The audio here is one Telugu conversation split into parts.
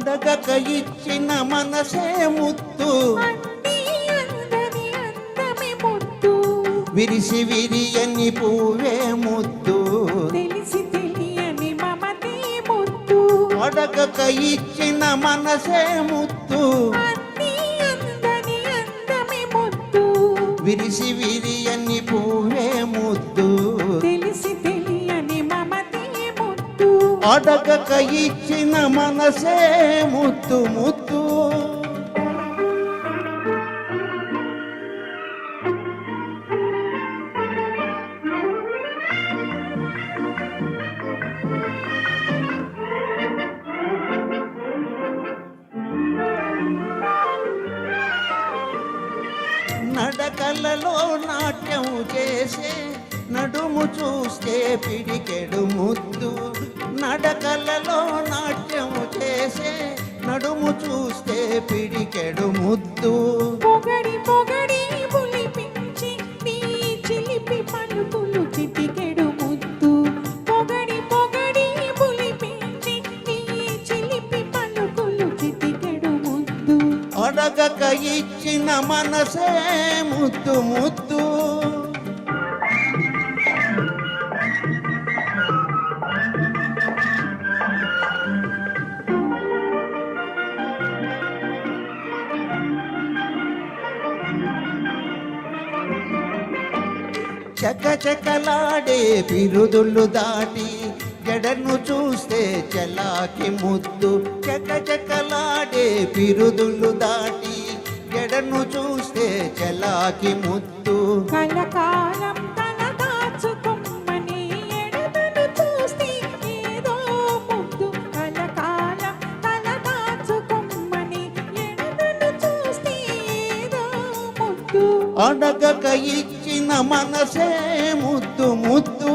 అడగక ఇచ్చిన మనసే ముత్తు విరిసి విరియని పువ్వే ముత్తు తెలిసి తెలియని మమతే ముత్తు అడగక ఇచ్చిన మనసే ముత్తు విరిసి విరియని పువ్వే ముత్తు తెలిసి తెలియని మమతే ముత్తు అడగక ఇచ్చిన మనసే ముత్తు ముత్తు నడకలలో నాట్యం చేసే నడుము చూస్తే పిడికెడు ముద్దు నడకలలో నాట్యం చేసే నడుము చూస్తే పిడికెడు ముద్దు పొగడి పొగడి పులిపించి నీ చిలిపి పలుకులు చిటికెడు ముద్దు పొగడి పొగడి పులిపించి నీ చిలిపి పలుకులు చిటికెడు ముద్దు అడగక ఇచ్చిన మనసే ముద్దు ముద్దు చకచకలాడే పిరుదులు దాటి జడను చూస్తే చలాకి ముద్దు చకచకలాడే పిరుదులు దాటి జడను చూస్తే చలాకి ముద్దు కలకాలం తల దాచుకొమ్మని ఎడతను చూస్తే ఏదో ముద్దు కలకాలం తల దాచుకొమ్మని ఎడతను చూస్తే ఏదో ముద్దు అడగక ఇచ్చిన మనసే ముద్దు ముద్దు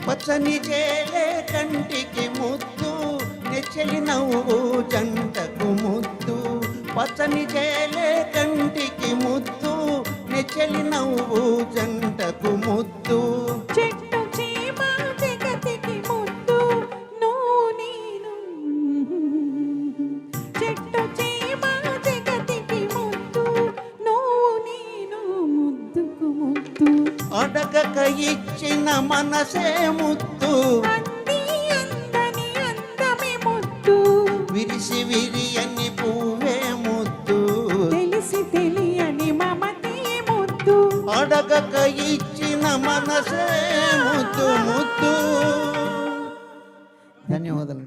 పచ్చని చేలే కంటికి ముద్దు నెచ్చలి నవ్వు జంటకు ముద్దు పచ్చని చేలే కంటికి ముద్దు నెచ్చలి నవ్వు జంటకు ముద్దు చెట్టు చీమ జగతికి ముద్దు నువ్వు నేను చెట్టు చీమ జగతికి ముద్దు నువ్వు నేను ముద్దుకు ముద్దు అడగక ఇచ్చిన మనసే ముద్దు అందని అందమే ముద్దు విరిసి విరియని పువ్వే ముద్దు తెలిసి తెలియని మమతే ముద్దు అడగక ఇచ్చిన మనసే ముద్దు ముద్దు ధన్యవాదాలు.